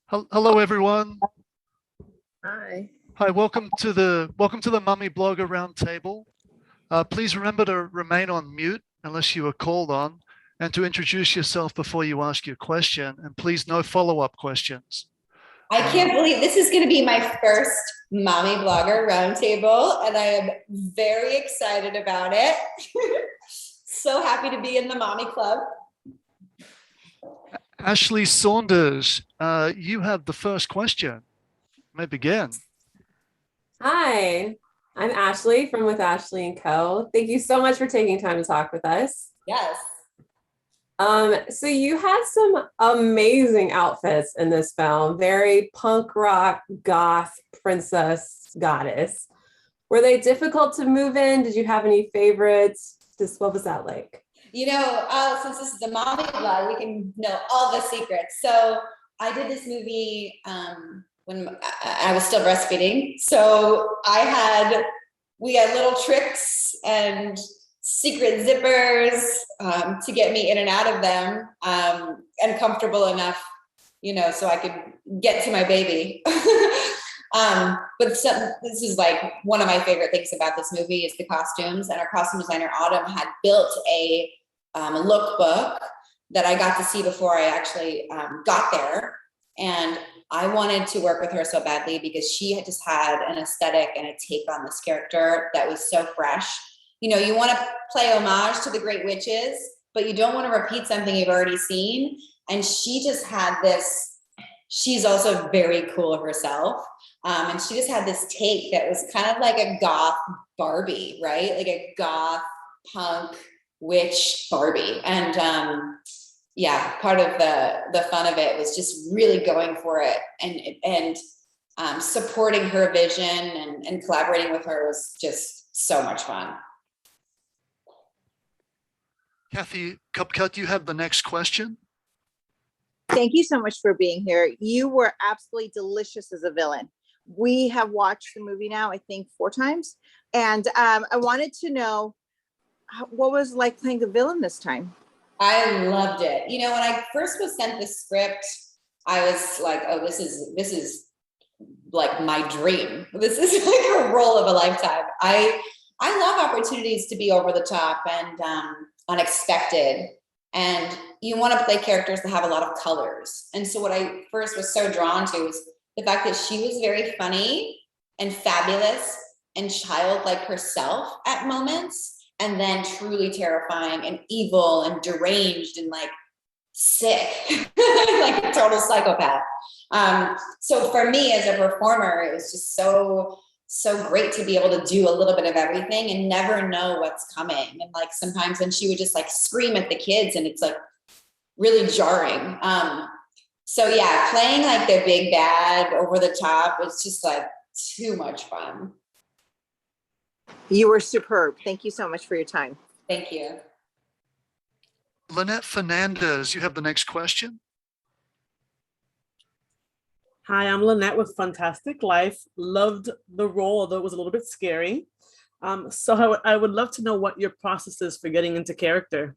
Hello, everyone. Hi. Hi, welcome to the Mummy Blogger Roundtable. Please remember to remain on mute unless you are called on, and to introduce yourself before you ask your question. And please, no follow-up questions. I can't believe this is going to be my first Mommy Blogger Roundtable, and I am very excited about it. So happy to be in the Mommy Club. Ashley Saunders, you have the first question. You may begin. Hi, I'm Ashley from With Ashley and Co. Thank you so much for taking time to talk with us. Yes. So you had some amazing outfits in this film, very punk rock, goth, princess, goddess. Were they difficult to move in? Did you have any favorites? What was that like? You know, since this is the Mommy Blog, we can know all the secrets. So I did this movie when I was still breastfeeding. So we had little tricks and secret zippers to get me in and out of them and comfortable enough, so I could get to my baby. But this is like one of my favorite things about this movie is the costumes, and our costume designer Autumn had built a lookbook that I got to see before I actually got there. And I wanted to work with her so badly because she had just had an aesthetic and a take on this character that was so fresh. You want to play homage to the great witches, but you don't want to repeat something you've already seen. And she just had this, she's also very cool herself. And she just had this take that was kind of like a goth Barbie, right? Like a goth punk witch Barbie. And part of the fun of it was just really going for it and supporting her vision and collaborating with her was just so much fun. Kathy Cupcut, you have the next question. Thank you so much for being here. You were absolutely delicious as a villain. We have watched the movie now, I think 4 times. And I wanted to know what was it like playing the villain this time? I loved it. When I first was sent the script, I was like, oh, this is like my dream. This is like a role of a lifetime. I love opportunities to be over the top and unexpected. And you want to play characters that have a lot of colors. And so what I first was so drawn to was the fact that she was very funny and fabulous and childlike herself at moments, and then truly terrifying and evil and deranged and like sick, like a total psychopath. So for me as a performer, it was just so great to be able to do a little bit of everything and never know what's coming. And like sometimes when she would just like scream at the kids and it's like really jarring. So yeah, playing like the big bad over the top was just like too much fun. You were superb. Thank you so much for your time. Thank you. Lynette Fernandez, you have the next question. Hi, I'm Lynette with Fantastic Life. Loved the role, although it was a little bit scary. So I would love to know what your process is for getting into character.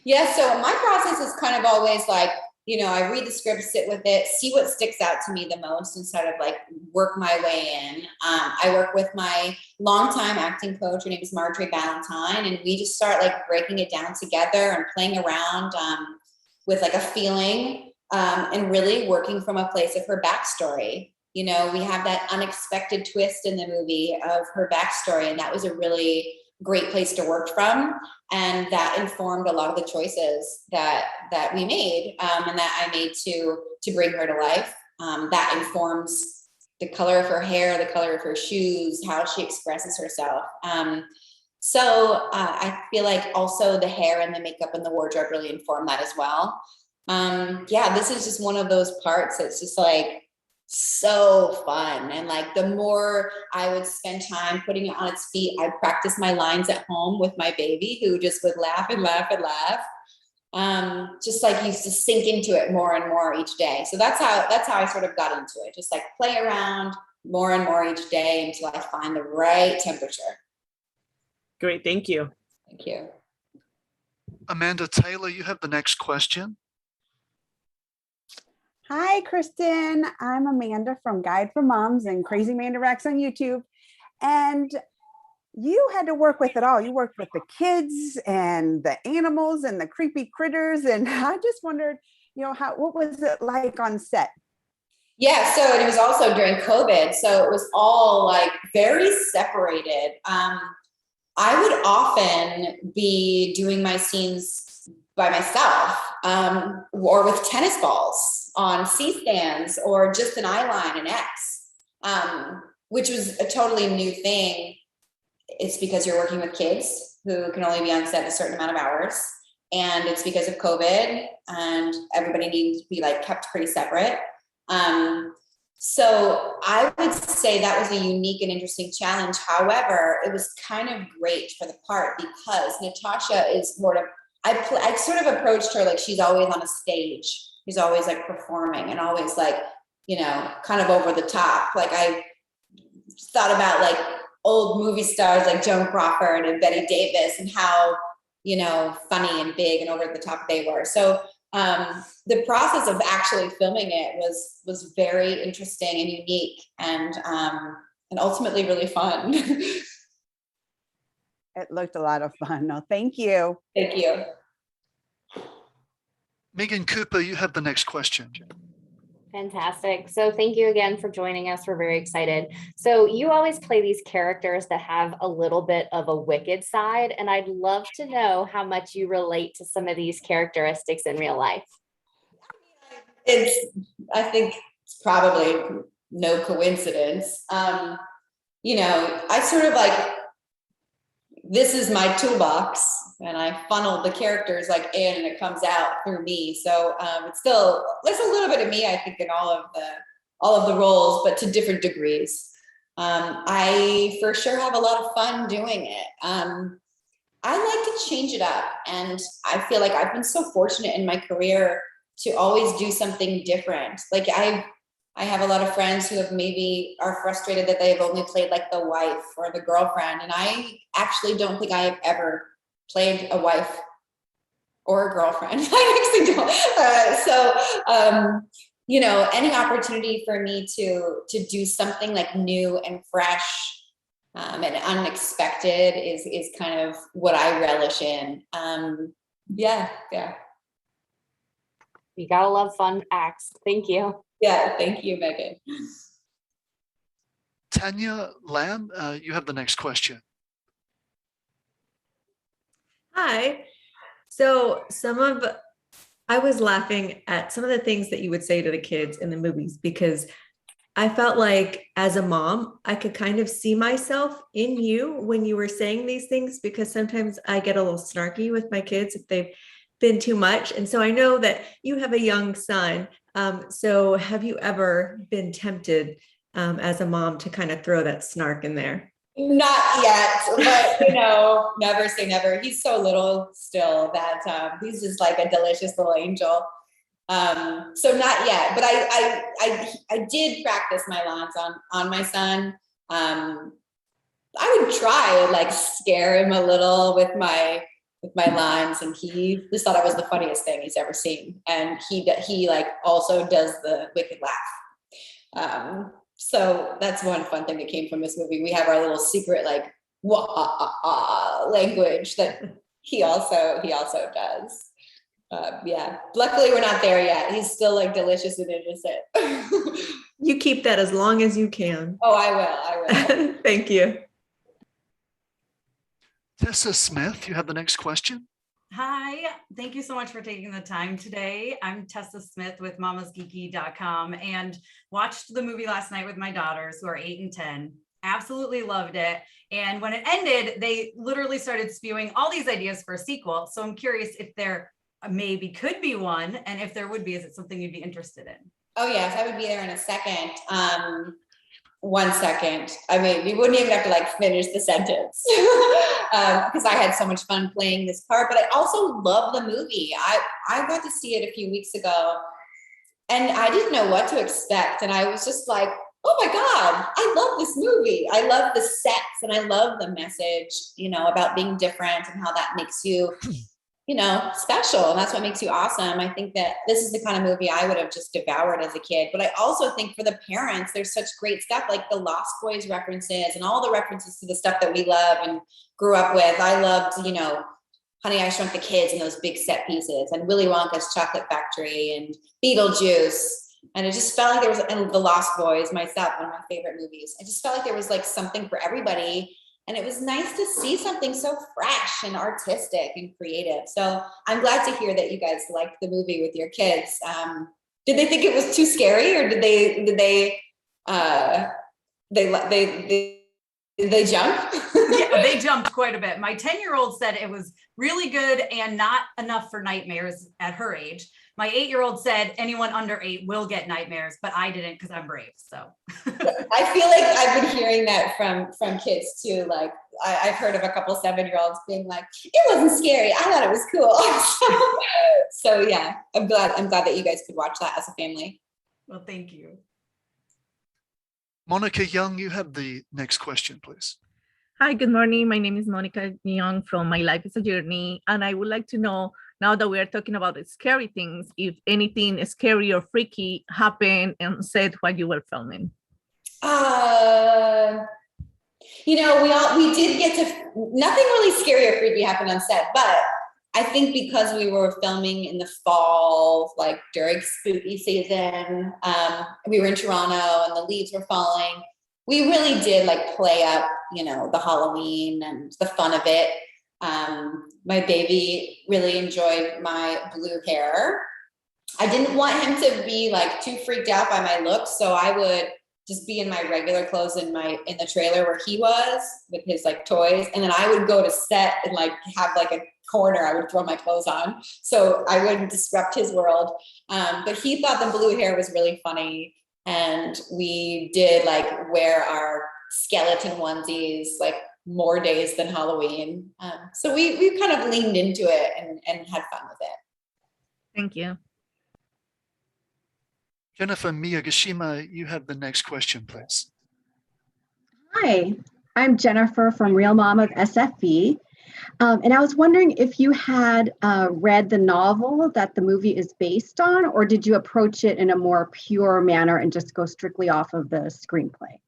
Yeah, so my process is kind of always like, I read the script, sit with it, see what sticks out to me the most and sort of like work my way in. I work with my longtime acting coach. Her name is Marjorie Valentine. And we just start like breaking it down together and playing around with like a feeling and really working from a place of her backstory. We have that unexpected twist in the movie of her backstory. And that was a really great place to work from, and that informed a lot of the choices that we made and that I made to bring her to life. That informs the color of her hair, the color of her shoes, how she expresses herself. So I feel like also the hair and the makeup and the wardrobe really inform that as well. This is just one of those parts that's just like so fun. And like the more I would spend time putting it on its feet, I practice my lines at home with my baby who just would laugh and laugh and laugh. Just like used to sink into it more and more each day. So that's how I sort of got into it. Just like play around more and more each day until I find the right temperature. Great, thank you. Thank you. Amanda Taylor, you have the next question. Hi, Kristen. I'm Amanda from Guide for Moms and Crazy Amanda Racks on YouTube. And you had to work with it all. You worked with the kids and the animals and the creepy critters. And I just wondered, what was it like on set? Yeah, so and it was also during COVID, so it was all like very separated. I would often be doing my scenes by myself, or with tennis balls on C-stands, or just an eye line, an X, which was a totally new thing. It's because you're working with kids who can only be on set a certain amount of hours, and it's because of COVID, and everybody needs to be like kept pretty separate. So I would say that was a unique and interesting challenge. However, it was kind of great for the part because Natasha is sort of, I sort of approached her like she's always on a stage. She's always like performing and always like, kind of over the top. Like I thought about like old movie stars like Joan Crawford and Betty Davis and how, funny and big and over the top they were. So the process of actually filming it was very interesting and unique and ultimately really fun. It looked a lot of fun. No, thank you. Thank you. Megan Cooper, you have the next question. Fantastic. So thank you again for joining us. We're very excited. So you always play these characters that have a little bit of a wicked side, and I'd love to know how much you relate to some of these characteristics in real life. I think it's probably no coincidence. I sort of like, this is my toolbox and I funnel the characters like in and it comes out through me. So it's still, there's a little bit of me, I think, in all of the roles, but to different degrees. I for sure have a lot of fun doing it. I like to change it up. And I feel like I've been so fortunate in my career to always do something different. Like I have a lot of friends who have maybe are frustrated that they've only played like the wife or the girlfriend. And I actually don't think I have ever played a wife or a girlfriend. I actually don't. Any opportunity for me to do something like new and fresh and unexpected is kind of what I relish in. Yeah. You gotta love fun acts. Thank you. Yeah, thank you, Megan. Tanya Lamb, you have the next question. Hi. So I was laughing at some of the things that you would say to the kids in the movies because I felt like as a mom, I could kind of see myself in you when you were saying these things because sometimes I get a little snarky with my kids if they've been too much. And so I know that you have a young son. So have you ever been tempted as a mom to kind of throw that snark in there? Not yet, but never say never. He's so little still that he's just like a delicious little angel. So not yet, but I did practice my lines on my son. I would try and like scare him a little with my lines, and he just thought I was the funniest thing he's ever seen. And he like also does the wicked laugh. So that's one fun thing that came from this movie. We have our little secret like language that he also does. Yeah, luckily we're not there yet. He's still like delicious and innocent. You keep that as long as you can. Oh, I will. Thank you. Tessa Smith, you have the next question. Hi, thank you so much for taking the time today. I'm Tessa Smith with mamasgeeky.com and watched the movie last night with my daughters who are 8 and 10. Absolutely loved it. And when it ended, they literally started spewing all these ideas for a sequel. So I'm curious if there maybe could be one, and if there would be, is it something you'd be interested in? Oh yes, I would be there in a second. 1 second. I mean, we wouldn't even have to like finish the sentence because I had so much fun playing this part, but I also love the movie. I got to see it a few weeks ago and I didn't know what to expect. And I was just like, oh my God, I love this movie. I love the sets and I love the message, about being different and how that makes you special. And that's what makes you awesome. I think that this is the kind of movie I would have just devoured as a kid. But I also think for the parents, there's such great stuff like the Lost Boys references and all the references to the stuff that we love and grew up with. I loved, Honey, I Shrunk the Kids and those big set pieces, and Willy Wonka's Chocolate Factory and Beetlejuice. And it just felt like there was, and The Lost Boys, myself, one of my favorite movies. I just felt like there was like something for everybody. And it was nice to see something so fresh and artistic and creative. So I'm glad to hear that you guys liked the movie with your kids. Did they think it was too scary, or did they jump? Yeah, they jumped quite a bit. My 10-year-old said it was really good and not enough for nightmares at her age. My 8-year-old said anyone under 8 will get nightmares, but I didn't because I'm brave. So I feel like I've been hearing that from kids too. Like I've heard of a couple 7-year-olds being like, it wasn't scary, I thought it was cool. So yeah, I'm glad that you guys could watch that as a family. Well, thank you. Monica Young, you have the next question, please. Hi, good morning. My name is Monica Young from My Life is a Journey. And I would like to know, now that we are talking about the scary things, if anything scary or freaky happened and said while you were filming. We did get to, nothing really scary or freaky happened on set, but I think because we were filming in the fall, like during spooky season, we were in Toronto and the leaves were falling. We really did like play up, the Halloween and the fun of it. My baby really enjoyed my blue hair. I didn't want him to be like too freaked out by my looks, so I would just be in my regular clothes in the trailer where he was with his like toys, and then I would go to set and like have like a corner I would throw my clothes on so I wouldn't disrupt his world. But he thought the blue hair was really funny, and we did like wear our skeleton onesies like more days than Halloween. So we kind of leaned into it and had fun with it. Thank you. Jennifer Miyagishima, you have the next question, please. Hi, I'm Jennifer from Real Mom of SFB. And I was wondering if you had read the novel that the movie is based on, or did you approach it in a more pure manner and just go strictly off of the screenplay?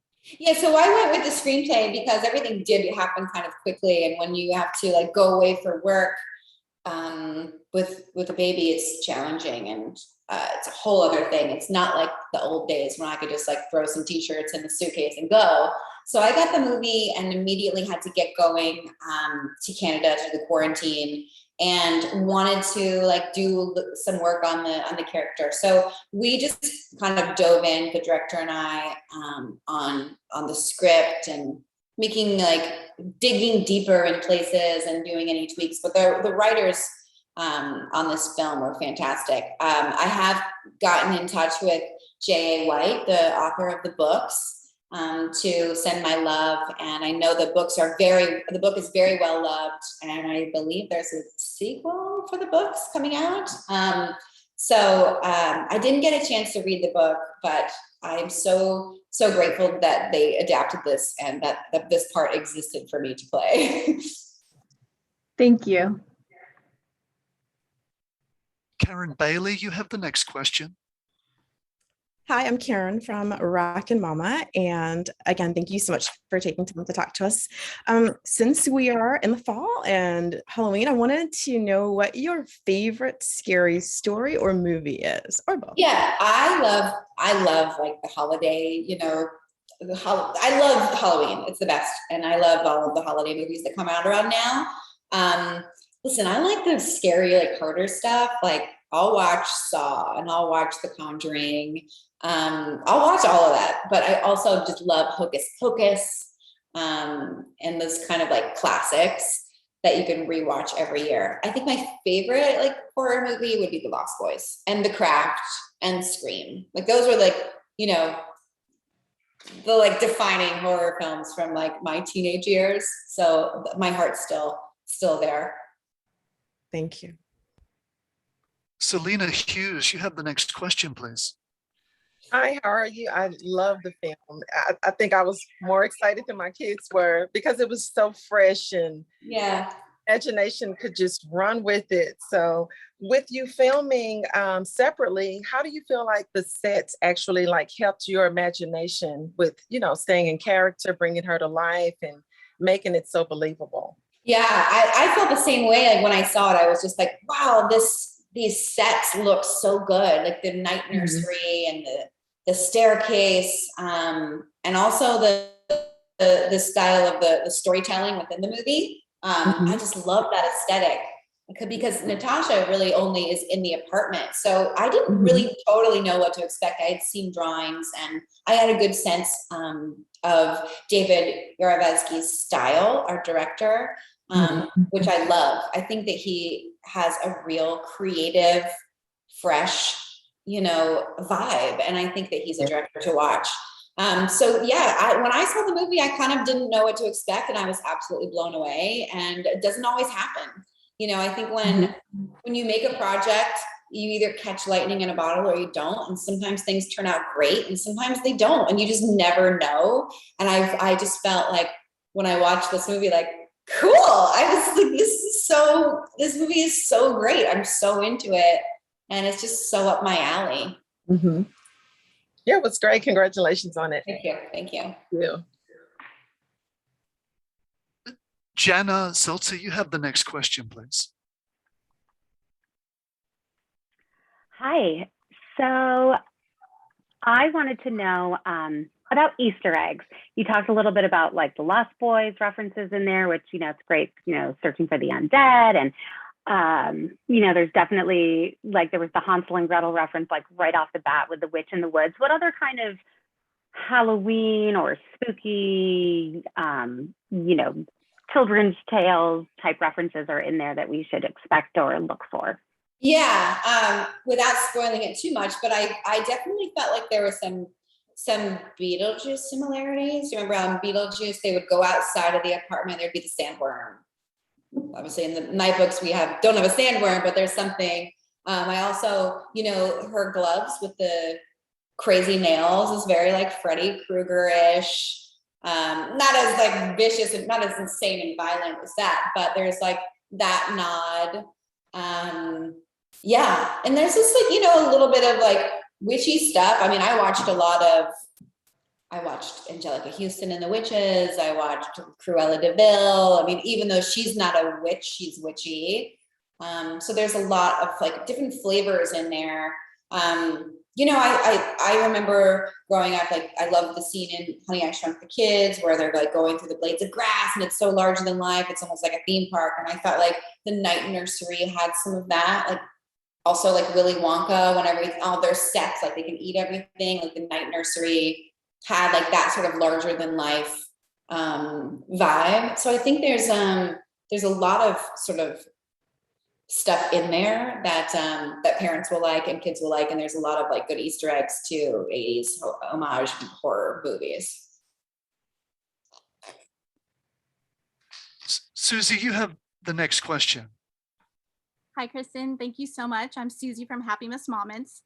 Yeah, so I went with the screenplay because everything did happen kind of quickly. And when you have to like go away for work with a baby, it's challenging, and it's a whole other thing. It's not like the old days when I could just like throw some t-shirts in the suitcase and go. So I got the movie and immediately had to get going to Canada through the quarantine, and wanted to like do some work on the character. So we just kind of dove in, the director and I, on the script and making like digging deeper in places and doing any tweaks. But the writers on this film were fantastic. I have gotten in touch with J.A. White, the author of the books, to send my love, and I know the book is very well loved, and I believe there's a sequel for the books coming out. So I didn't get a chance to read the book, but I'm so grateful that they adapted this and that this part existed for me to play. Thank you. Karen Bailey, you have the next question. Hi, I'm Karen from Rockin' Mama, and again, thank you so much for taking time to talk to us. Since we are in the fall and Halloween, I wanted to know what your favorite scary story or movie is, or both. Yeah, I love like the holiday, I love Halloween. It's the best, and I love all of the holiday movies that come out around now. Listen, I like the scary, like harder stuff. Like I'll watch Saw and I'll watch The Conjuring. I'll watch all of that, but I also just love Hocus Pocus, and those kind of like classics that you can rewatch every year. I think my favorite like horror movie would be The Lost Boys and The Craft and Scream. Like those were like, the like defining horror films from like my teenage years. So my heart's still there. Thank you. Selena Hughes, you have the next question, please. Hi, how are you? I love the film. I think I was more excited than my kids were because it was so fresh and yeah. imagination could just run with it. So with you filming separately, how do you feel like the sets actually like helped your imagination with, staying in character, bringing her to life and making it so believable? Yeah, I felt the same way. Like when I saw it, I was just like, wow, these sets look so good. Like the night nursery and the staircase, and also the style of the storytelling within the movie. I just love that aesthetic because Natasha really only is in the apartment. So I didn't really totally know what to expect. I had seen drawings and I had a good sense of David Yarovetsky's style, our director, which I love. I think that he has a real creative, fresh, vibe. And I think that he's a director to watch. So yeah, when I saw the movie, I kind of didn't know what to expect and I was absolutely blown away, and it doesn't always happen. I think when you make a project, you either catch lightning in a bottle or you don't. And sometimes things turn out great and sometimes they don't, and you just never know. And I just felt like when I watched this movie, like, cool. I was like, this movie is so great. I'm so into it. And it's just so up my alley. Yeah, it was great. Congratulations on it. Thank you. Thank you. Thank you. Jana Seltzer, you have the next question, please. Hi. So I wanted to know about Easter eggs. You talked a little bit about like the Lost Boys references in there, which, it's great, searching for the undead. And, there's definitely like there was the Hansel and Gretel reference, like right off the bat with the witch in the woods. What other kind of Halloween or spooky, children's tales type references are in there that we should expect or look for? Yeah, without spoiling it too much, but I definitely felt like there was some Beetlejuice similarities. You remember on Beetlejuice, they would go outside of the apartment, there'd be the sandworm. Obviously in the Nightbooks, don't have a sandworm, but there's something. I also, her gloves with the crazy nails is very like Freddy Krueger-ish. Not as like vicious and not as insane and violent as that, but there's like that nod. Yeah. And there's just like, a little bit of like witchy stuff. I mean, I watched Angelica Houston and the Witches. I watched Cruella de Vil. I mean, even though she's not a witch, she's witchy. So there's a lot of like different flavors in there. I remember growing up, like I loved the scene in Honey, I Shrunk the Kids where they're like going through the blades of grass and it's so larger than life. It's almost like a theme park. And I felt like the night nursery had some of that, like also like Willy Wonka, when all their sets, like they can eat everything, like the night nursery had like that sort of larger than life vibe. So I think there's a lot of sort of stuff in there that parents will like and kids will like, and there's a lot of like good Easter eggs to 80s homage horror movies. Susie, you have the next question. Hi, Krysten. Thank you so much. I'm Susie from Happy Miss Moments.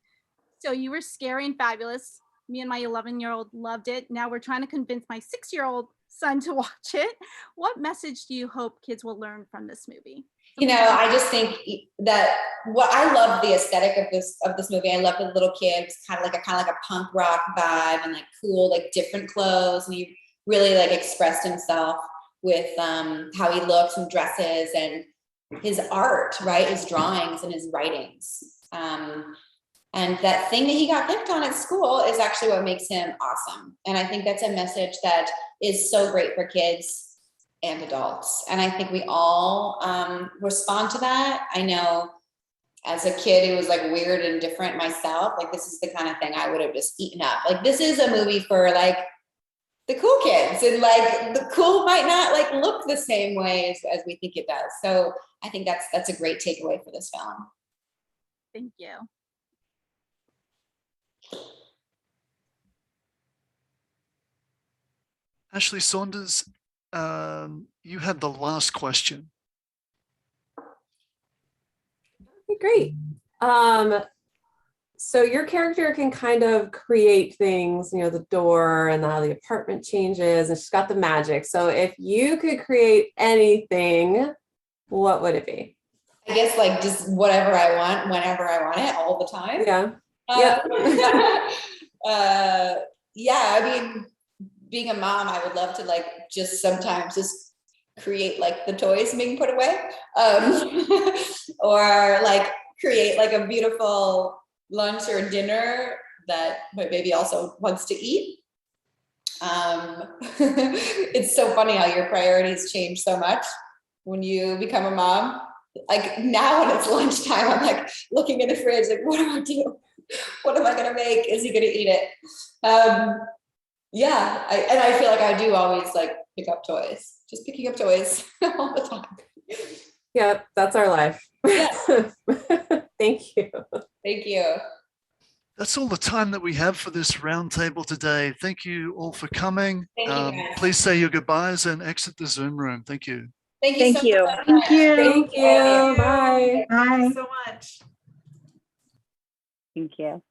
So you were scary and fabulous. Me and my 11-year-old loved it. Now we're trying to convince my 6-year-old son to watch it. What message do you hope kids will learn from this movie? I just think that what I love the aesthetic of this movie. I love the little kid. It's kind of like a punk rock vibe and like cool, like different clothes. And he really like expressed himself with how he looks and dresses and his art, right? His drawings and his writings. And that thing that he got picked on at school is actually what makes him awesome. And I think that's a message that is so great for kids and adults. And I think we all respond to that. I know as a kid, it was like weird and different myself. Like this is the kind of thing I would have just eaten up. Like this is a movie for like the cool kids, and like the cool might not like look the same way as we think it does. So I think that's a great takeaway for this film. Thank you. Ashley Saunders, you had the last question. Okay, great. So your character can kind of create things, the door and how the apartment changes, and she's got the magic. So if you could create anything, what would it be? I guess like just whatever I want, whenever I want it, all the time. Yeah. Yeah, I mean, being a mom, I would love to like just sometimes just create like the toys being put away, or like create like a beautiful lunch or dinner that my baby also wants to eat. It's so funny how your priorities change so much when you become a mom. Like now when it's lunchtime, I'm like looking in the fridge, like, what do I do? What am I gonna make? Is he gonna eat it? Yeah, I feel like I do always like pick up toys, just picking up toys all the time. Yep, that's our life. Yeah. Thank you. Thank you. That's all the time that we have for this roundtable today. Thank you all for coming. Thank you, guys. Please say your goodbyes and exit the Zoom room. Thank you. Thank you. Thank you. Thank you. Thank you. Bye. Thank you so much. Thank you.